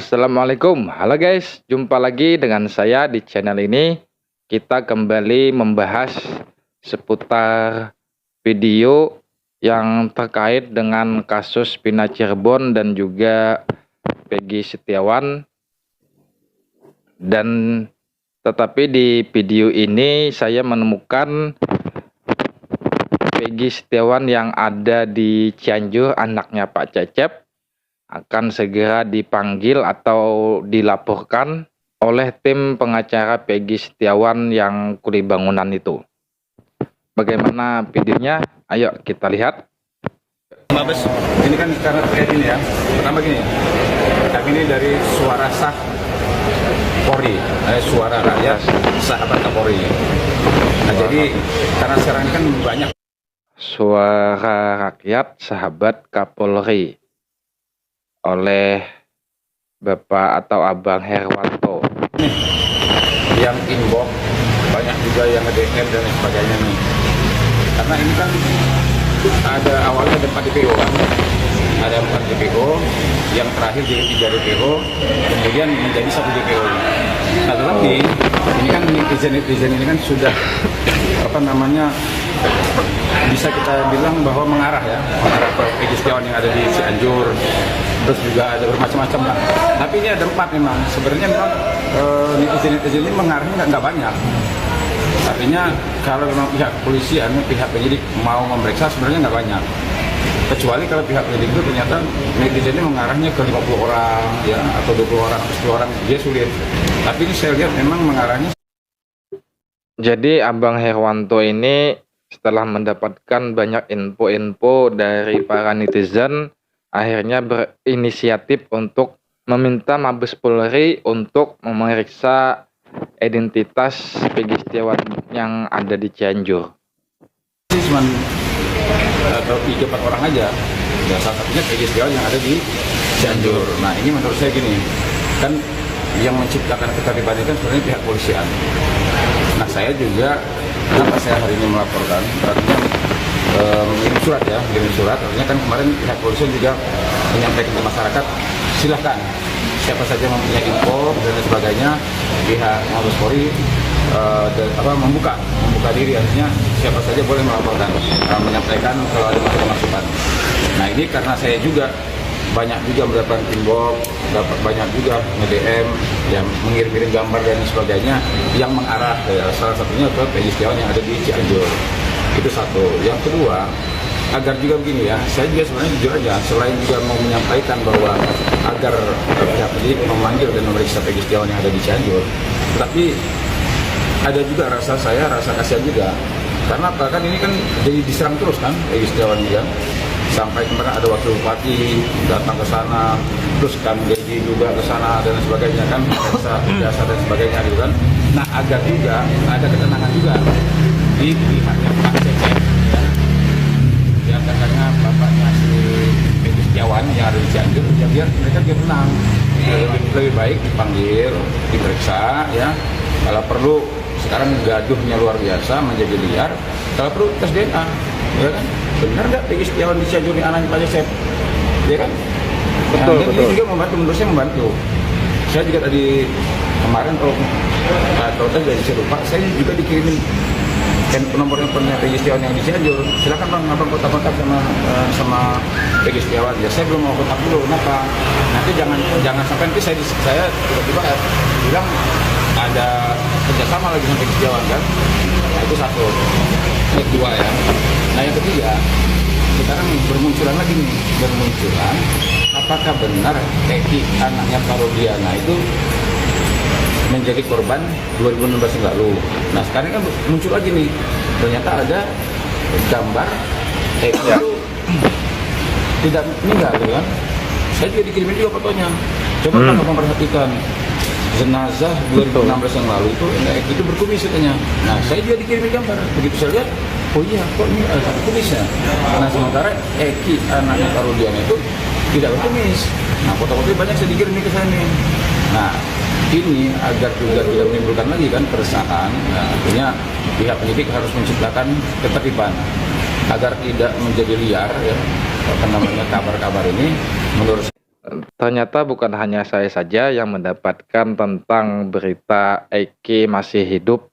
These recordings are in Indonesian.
Assalamualaikum, halo guys, jumpa lagi dengan saya di channel ini. Kita kembali membahas seputar video yang terkait dengan kasus Vina Cirebon dan juga Peggy Setiawan. Dan tetapi di video ini saya menemukan Peggy Setiawan yang ada di Cianjur, anaknya Pak Cecep, akan segera dipanggil atau dilaporkan oleh tim pengacara Peggy Setiawan yang kuli bangunan itu. Bagaimana videonya? Ayo kita lihat. Mabes, ini kan karena terkait ini ya. Pertama gini, kami ini dari suara sah Polri, suara rakyat sahabat Kapolri. Nah jadi karena sekarang ini kan banyak suara rakyat sahabat Kapolri oleh Bapak atau Abang Herwanto yang inbox, banyak juga yang nge-DM dan sebagainya nih. Karena ini kan ada awalnya ada 4 DPO kan, ada 4 DPO, yang terakhir jadi 3 DPO, kemudian menjadi 1 DPO. Nah tetapi ini kan netizen ini kan sudah bisa kita bilang bahwa mengarah ke Peggy Setiawan yang ada di Cianjur, terus juga ada bermacam-macam lah. Tapi ini ada 4 memang. Sebenarnya memang netizen ini mengarahnya nggak banyak. Artinya kalau memang pihak kepolisian, pihak penyidik mau memeriksa sebenarnya nggak banyak. Kecuali kalau pihak penyidik itu ternyata netizen ini mengarahnya ke 50 orang ya, atau 20 orang, atau 10 orang, dia sulit. Tapi ini saya lihat memang mengarahnya. Jadi Abang Herwanto ini setelah mendapatkan banyak info-info dari para netizen, akhirnya berinisiatif untuk meminta Mabes Polri untuk memeriksa identitas Peggy Setiawan yang ada di Cianjur. Cuma 3-4 orang aja, ya, salah satunya Peggy Setiawan yang ada di Cianjur. Nah ini menurut saya gini, kan yang menciptakan keterlibatan itu kan sebenarnya pihak polisian. Nah saya juga, kenapa saya hari ini melaporkan, artinya mengirim surat, artinya kan kemarin pihak polisian juga menyampaikan ke masyarakat, silahkan siapa saja mempunyai info dan sebagainya, pihak Mabes Polri membuka diri, artinya siapa saja boleh melaporkan, menyampaikan kalau ada masukan. Nah ini karena saya juga banyak juga mendapatkan inbox, banyak juga nge-DM yang mengirim-kirim gambar dan sebagainya yang mengarah salah satunya ke Peggy Setiawan yang ada di Cianjur. Itu satu. Yang kedua, agar juga begini ya, saya juga sebenarnya jujur aja, selain juga mau menyampaikan bahwa agar pihak penyidik memanggil dan memeriksa Peggy Setiawan yang ada di Cianjur, tapi ada juga rasa kasihan juga, karena bahkan ini kan jadi diserang terus kan Peggy Setiawan juga. Sampai kemarin ada wakil bupati datang ke sana, terus kan Dedi juga ke sana dan sebagainya kan, jasa dan sebagainya gitu kan. Nah agar juga ada ketenangan juga di pihaknya Pak Cecep ya, katanya bapaknya si Peggy Setiawan yang ada di Cianjur, ya biar mereka dia tenang, lebih baik dipanggil, diperiksa ya, kalau perlu. Sekarang gaduhnya luar biasa, menjadi liar, kalau perlu tes DNA ya kan. Benar nggak Peggy Setiawan di Cianjur ini anaknya Pak Cecep, ya kan? Betul. Ini juga membantu, menurut saya membantu. Saya juga tadi kemarin kalau tadi saya lupa, saya juga dikirimin nomornya Peggy Setiawan yang di Cianjur. Silakan bang, abang kontak sama Peggy Setiawan. Ya saya belum mau kontak dulu, kenapa? Nanti jangan sampai nanti saya tiba-tiba bilang ada kerjasama lagi sama Peggy Setiawan kan. Nah itu satu. Yang kedua ya. Nah yang ketiga, sekarang bermunculan apakah benar Eki anaknya Parodiana itu menjadi korban 2016 yang lalu. Nah sekarang kan muncul lagi nih, ternyata ada gambar Eki itu tidak meninggal kan. Saya juga dikirimin juga fotonya, coba kan memperhatikan jenazah 2016 yang lalu itu Eki itu berkumis katanya. Nah saya juga dikirimin gambar, begitu saya lihat, oh iya kok ini ada kumisnya. Nah sementara Eki anaknya Parodiana itu tidak berkumis. Nah foto-fotonya banyak saya dikirimin ke sana. Nah ini agar juga tidak menimbulkan lagi kan keresahan. Nah, artinya pihak penyidik harus menciptakan ketertiban agar tidak menjadi liar ya kabar-kabar ini menurut Ternyata bukan hanya saya saja yang mendapatkan tentang berita Eki masih hidup,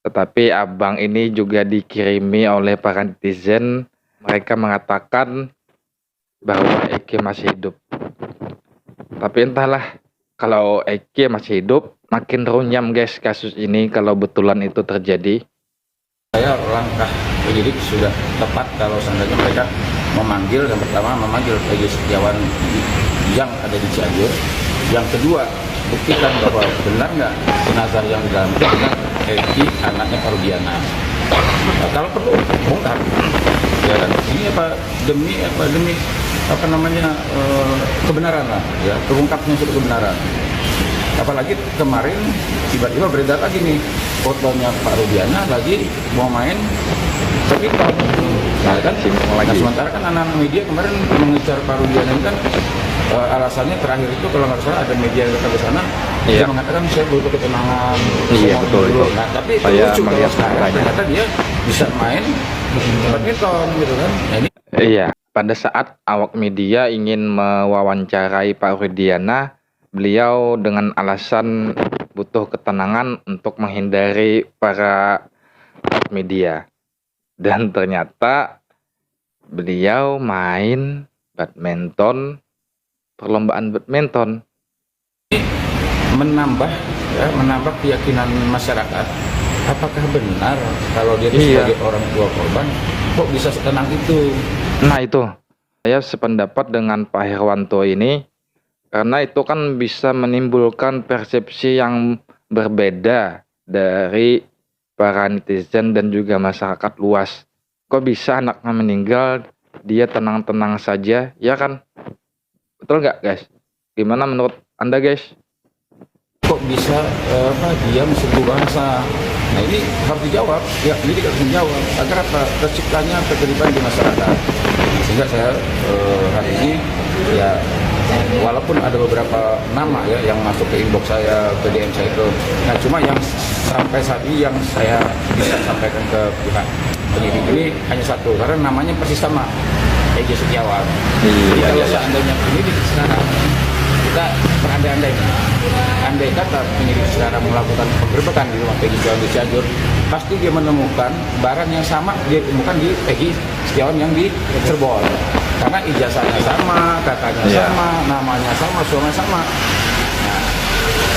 tetapi abang ini juga dikirimi oleh para netizen. Mereka mengatakan bahwa Eki masih hidup. Tapi entahlah, kalau Eki masih hidup, makin runyam guys kasus ini kalau betulan itu terjadi. Saya langkah penyidik sudah tepat kalau seandainya mereka memanggil, yang pertama memanggil Peggy Setiawan yang ada di Cianjur. Yang kedua, buktikan bahwa benar nggak jenazah yang di dalam benar Eki anaknya Parudiana. Nah, kalau perlu bongkar. Ya kan? Ini demi kebenaran lah, ya terungkapnya suatu kebenaran. Apalagi kemarin tiba-tiba beredar lagi nih fotonya Pak Rudiana lagi mau main badminton. Nah, kan nah, sementara kan anak-anak media kemarin mengejar Pak Rudiana ini kan alasannya terakhir itu kalau nggak salah ada media yang datang ke sana, dia mengatakan saya butuh ketenangan. Iya betul itu. Nah, tapi itu lucu kalau sekarang ternyata dia bisa main badminton gitu kan. Nah, ini Iya, pada saat awak media ingin mewawancarai Pak Rudiana, beliau dengan alasan butuh ketenangan untuk menghindari para awak media. Dan ternyata beliau main badminton, perlombaan badminton. menambah keyakinan masyarakat. Apakah benar kalau dia sebagai orang tua korban kok bisa setenang itu? Nah itu, saya sependapat dengan Pak Herwanto ini, karena itu kan bisa menimbulkan persepsi yang berbeda dari para netizen dan juga masyarakat luas. Kok bisa anaknya meninggal, dia tenang-tenang saja, ya kan? Betul nggak guys? Gimana menurut Anda guys? Kok bisa dia serbu bahasa? Nah ini harus dijawab, ya pendidik harus menjawab agar apa terciptanya keterlibatan di masyarakat. Sehingga saya hari ini ya walaupun ada beberapa nama ya yang masuk ke inbox saya, ke DM saya itu, nah cuma yang sampai saat ini yang saya bisa sampaikan ke pihak penyidik ini hanya satu, karena namanya persis sama, Peggy Setiawan. Jadi kalau seandainya penyidik sekarang kita berandai-andainya, andai kata penyidik sekarang melakukan penggerbekan di rumah Peggy Setiawan di Cianjur, pasti dia menemukan barang yang sama dia temukan di Peggy Setiawan yang di Cirebon, karena ijazahnya sama, kakaknya sama, namanya sama, suaminya sama. Nah,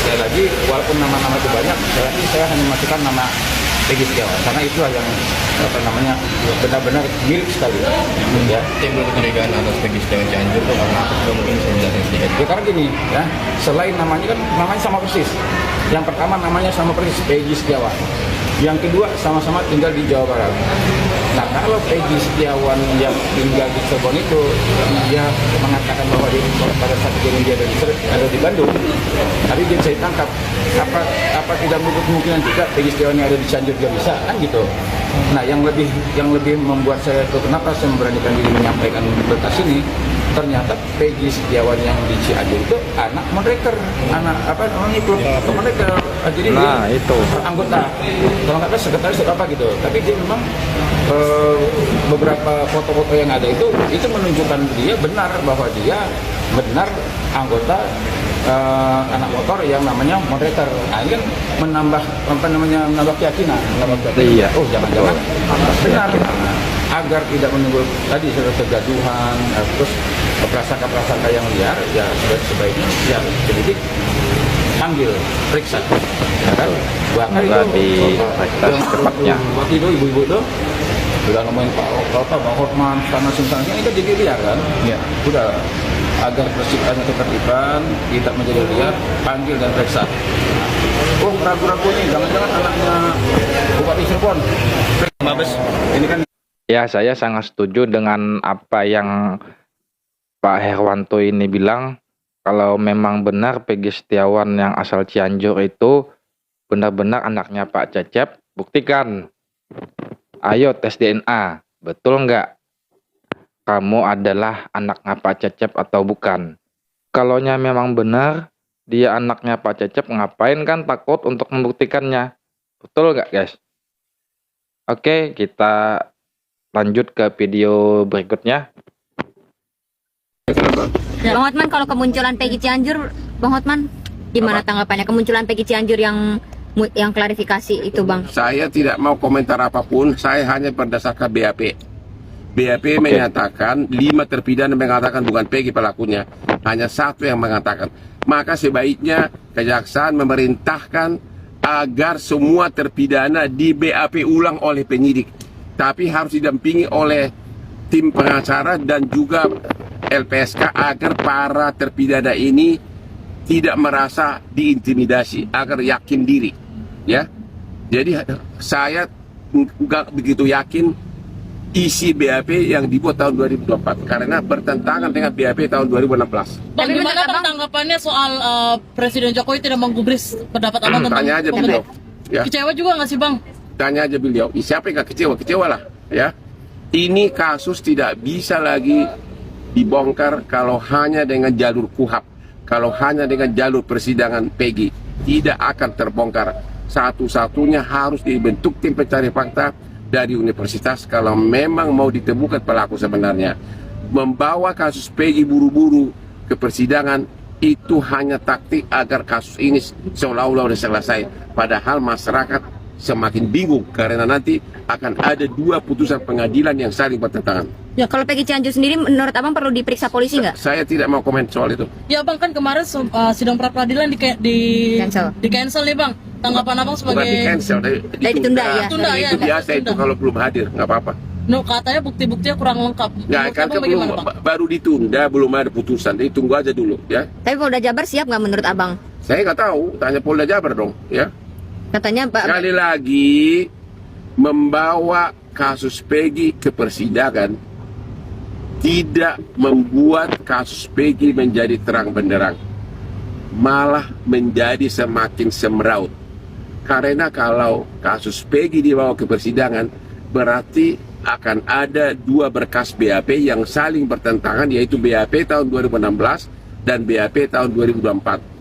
sekali lagi walaupun nama-nama itu banyak, saya hanya masukkan nama Peggy Setiawan karena itulah yang benar-benar milik sekali. Ya, Timbul kecurigaan atas Peggy Setiawan Cianjur itu karena apa juga mungkin bisa menjelaskan sedikit. ya karena gini ya, selain namanya kan namanya sama persis. Yang pertama namanya sama persis Peggy Setiawan. Yang kedua sama-sama tinggal di Jawa Barat. Nah kalau Peggy Setiawan yang tinggal di Cirebon itu dia mengatakan bahwa dia pada saat kejadian dia ada di Bandung, tapi dia bisa ditangkap. Apa tidak menutup kemungkinan juga Peggy Setiawan yang ada di Cianjur juga bisa kan gitu. Nah yang lebih membuat saya itu kenapa saya memberanikan diri menyampaikan berkas ini, ternyata Peggy Setiawan yang di Cianjur itu anak Monreker, anak apa namanya klub Monreker. Jadi Nah, dia itu. anggota, kalau nggak salah sekretaris atau apa gitu. Tapi dia memang beberapa foto-foto yang ada itu menunjukkan dia benar bahwa dia benar anggota anak motor yang namanya moderator. Nah ini kan menambah keyakinan, Iya. Oh jangan-jangan benar, agar tidak menimbul tadi kegaduhan, terus prasangka-prasangka yang liar, ya sebaiknya ya penyidik panggil, periksa, ya kan? Bahkan itu secepatnya. waktu itu ibu-ibu itu udah ngomongin Pak Hotman, karena simpannya ini kan jadi liar kan? Ya. Udah agar terciptanya ketertiban, tidak menjadi liar, panggil dan periksa. Oh ragu-ragu nih, jangan-jangan anaknya Bupati Cirebon. Mabes, ini kan. Ya, saya sangat setuju dengan apa yang Pak Herwanto ini bilang. Kalau memang benar Peggy Setiawan yang asal Cianjur itu benar-benar anaknya Pak Cecep, buktikan. Ayo tes DNA, betul nggak? Kamu adalah anaknya Pak Cecep atau bukan? Kalau memang benar dia anaknya Pak Cecep, ngapain kan takut untuk membuktikannya? Betul nggak guys? Oke, kita lanjut ke video berikutnya. Bang Hotman, kalau kemunculan Peggy Cianjur, Bang Hotman, gimana tanggapannya kemunculan Peggy Cianjur yang klarifikasi itu, Bang? Saya tidak mau komentar apapun, saya hanya berdasarkan BAP. BAP menyatakan 5 terpidana mengatakan bukan Peggy pelakunya, hanya 1 yang mengatakan. Maka sebaiknya kejaksaan memerintahkan agar semua terpidana di BAP ulang oleh penyidik, tapi harus didampingi oleh tim pengacara dan juga LPSK agar para terpidana ini tidak merasa diintimidasi, agar yakin diri, ya. Jadi saya nggak begitu yakin isi BAP yang dibuat tahun 2024 karena bertentangan dengan BAP tahun 2016. Bang, gimana Bang tanggapannya soal Presiden Jokowi tidak menggubris pendapat Abang tentang Tanya aja beliau. Ya. Kecewa juga nggak sih, Bang? Tanya aja beliau. Siapa yang nggak kecewa? Kecewalah, ya. Ini kasus tidak bisa lagi dibongkar kalau hanya dengan jalur KUHAP, kalau hanya dengan jalur persidangan Peggy. Tidak akan terbongkar. Satu-satunya harus dibentuk tim pencari fakta dari universitas kalau memang mau ditemukan pelaku sebenarnya. Membawa kasus Peggy buru-buru ke persidangan itu hanya taktik agar kasus ini seolah-olah sudah selesai. Padahal masyarakat semakin bingung karena nanti akan ada 2 putusan pengadilan yang saling bertentangan. Ya, kalau Peggy Cianjur sendiri menurut Abang perlu diperiksa polisi nggak? Saya tidak mau komen soal itu. Ya Bang, kan kemarin sidang pra peradilan di cancel nih Bang. Tanggapan Abang sebagai Bukan di cancel, ditunda ya. Ditunda, ya. Itu biasa Ditunda. itu kalau belum hadir, nggak apa-apa. No, katanya bukti-buktinya kurang lengkap. Nggak, Menurut kan Abang belum, bagaimana, Bang? baru ditunda, belum ada putusan. Jadi tunggu aja dulu, ya. Tapi Polda Jabar siap nggak menurut Abang? Saya nggak tahu, tanya Polda Jabar dong, ya. Katanya Sekali lagi membawa kasus Peggy ke persidangan tidak membuat kasus Peggy menjadi terang benderang, malah menjadi semakin semeraut. Karena kalau kasus Peggy dibawa ke persidangan, berarti akan ada 2 berkas BAP yang saling bertentangan, yaitu BAP tahun 2016 dan BAP tahun 2024.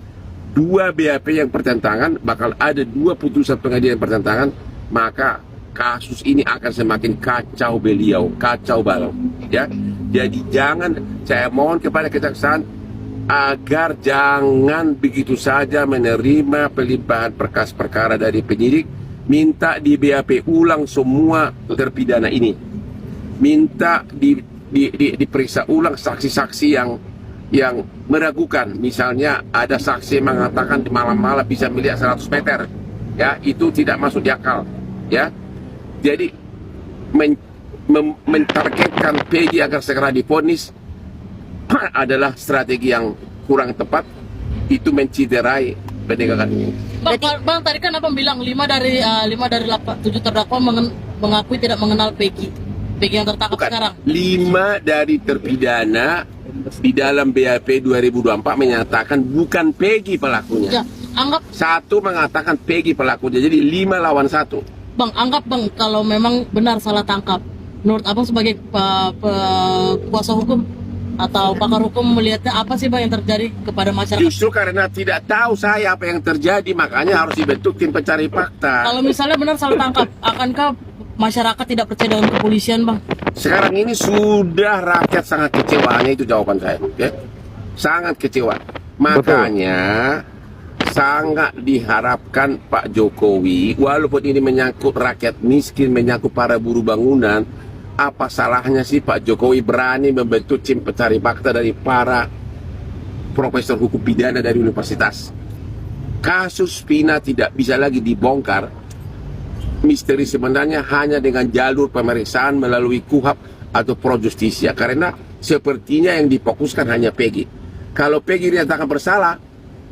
2 BAP yang bertentangan, bakal ada 2 putusan pengadilan bertentangan, maka kasus ini akan semakin kacau beliau, kacau balau, ya. Jadi jangan, saya mohon kepada kejaksaan agar jangan begitu saja menerima pelimpahan berkas perkara dari penyidik, minta di BAP ulang semua terpidana ini, minta diperiksa ulang saksi-saksi yang meragukan. Misalnya ada saksi yang mengatakan di malam-malam bisa melihat 100 meter, ya, itu tidak masuk di akal, ya. Jadi mentargetkan Peggy agar segera divonis adalah strategi yang kurang tepat. Itu menciderai penegakan hukum. Bang, tadi kan Abang bilang 5 dari 7 terdakwa mengakui tidak mengenal Peggy yang tertangkap sekarang. 5 dari terpidana di dalam BAP 2024 menyatakan bukan Peggy pelakunya. Ya, anggap 1 mengatakan Peggy pelakunya, jadi 5 lawan 1. Bang, anggap Bang kalau memang benar salah tangkap, menurut Abang sebagai kuasa hukum atau pakar hukum melihatnya apa sih Bang yang terjadi kepada masyarakat? Justru karena tidak tahu saya apa yang terjadi, makanya harus dibentuk tim pencari fakta. Kalau misalnya benar salah tangkap, akankah masyarakat tidak percaya dengan kepolisian, Bang? Sekarang ini sudah rakyat sangat kecewa, hanya itu jawaban saya, ya. Sangat kecewa. Makanya sangat diharapkan Pak Jokowi, walaupun ini menyangkut rakyat miskin, menyangkut para buruh bangunan, apa salahnya sih Pak Jokowi berani membentuk tim pencari fakta dari para profesor hukum pidana dari universitas. Kasus Vina tidak bisa lagi dibongkar. Misteri sebenarnya hanya dengan jalur pemeriksaan melalui KUHAP atau Pro Justisia, karena sepertinya yang difokuskan hanya Peggy. Kalau Peggy dinyatakan bersalah,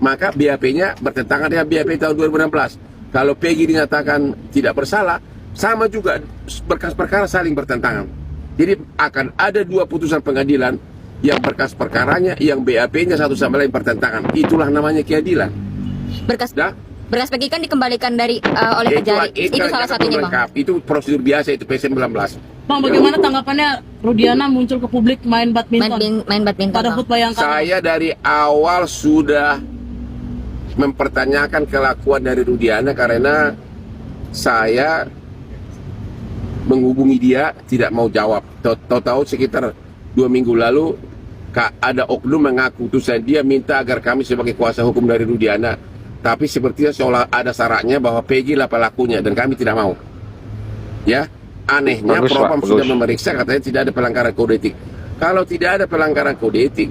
maka BAP-nya bertentangan dengan BAP tahun 2016. Kalau Peggy dinyatakan tidak bersalah, sama juga berkas perkara saling bertentangan. Jadi akan ada 2 putusan pengadilan yang berkas perkaranya, yang BAP-nya satu sama lain bertentangan. Itulah namanya keadilan. Berkas Peggy kan dikembalikan oleh Kejari. Itu salah satunya, Bang. Itu prosedur biasa, itu P19. Bang, bagaimana tanggapannya Rudiana muncul ke publik main badminton? Main badminton. Pada Bang. HUT Bayangkara. Saya dari awal sudah mempertanyakan kelakuan dari Rudiana karena saya menghubungi dia tidak mau jawab. Tahu-tahu sekitar 2 minggu lalu ada oknum mengaku utusan dia minta agar kami sebagai kuasa hukum dari Rudiana, tapi sepertinya seolah ada syaratnya bahwa Peggy lah pelakunya dan kami tidak mau. Ya, anehnya Bagus, Propam Pak, sudah bagus. memeriksa, katanya tidak ada pelanggaran kode etik. Kalau tidak ada pelanggaran kode etik,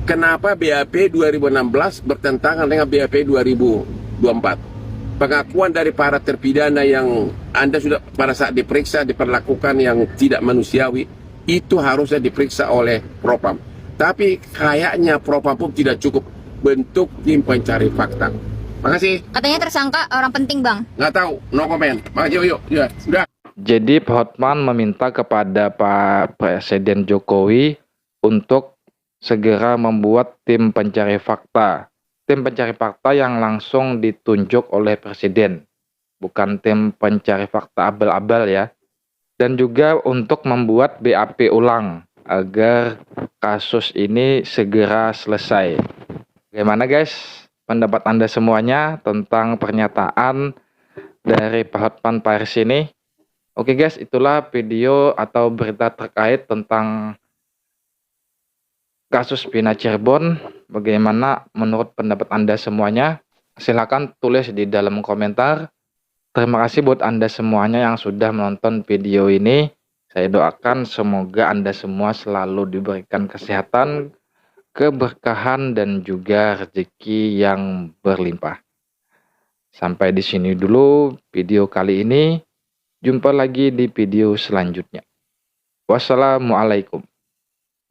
kenapa BAP 2016 bertentangan dengan BAP 2024? Pengakuan dari para terpidana yang Anda sudah pada saat diperiksa diperlakukan yang tidak manusiawi, itu harusnya diperiksa oleh Propam. Tapi kayaknya Propam pun tidak cukup bentuk tim pencari fakta. Makasih. Katanya tersangka orang penting, Bang. Nggak tahu, no comment. Makasih, yuk. Ya, sudah. Jadi Pak Hotman meminta kepada Pak Presiden Jokowi untuk segera membuat tim pencari fakta. Tim pencari fakta yang langsung ditunjuk oleh Presiden. Bukan tim pencari fakta abal-abal ya. Dan juga untuk membuat BAP ulang agar kasus ini segera selesai. Bagaimana guys pendapat Anda semuanya tentang pernyataan dari Pak Hotman Paris ini? Oke guys, itulah video atau berita terkait tentang kasus Bina Cirebon. Bagaimana menurut pendapat Anda semuanya? Silahkan tulis di dalam komentar. Terima kasih buat Anda semuanya yang sudah menonton video ini. Saya doakan semoga Anda semua selalu diberikan kesehatan, keberkahan, dan juga rezeki yang berlimpah. Sampai di sini dulu video kali ini. Jumpa lagi di video selanjutnya. Wassalamualaikum.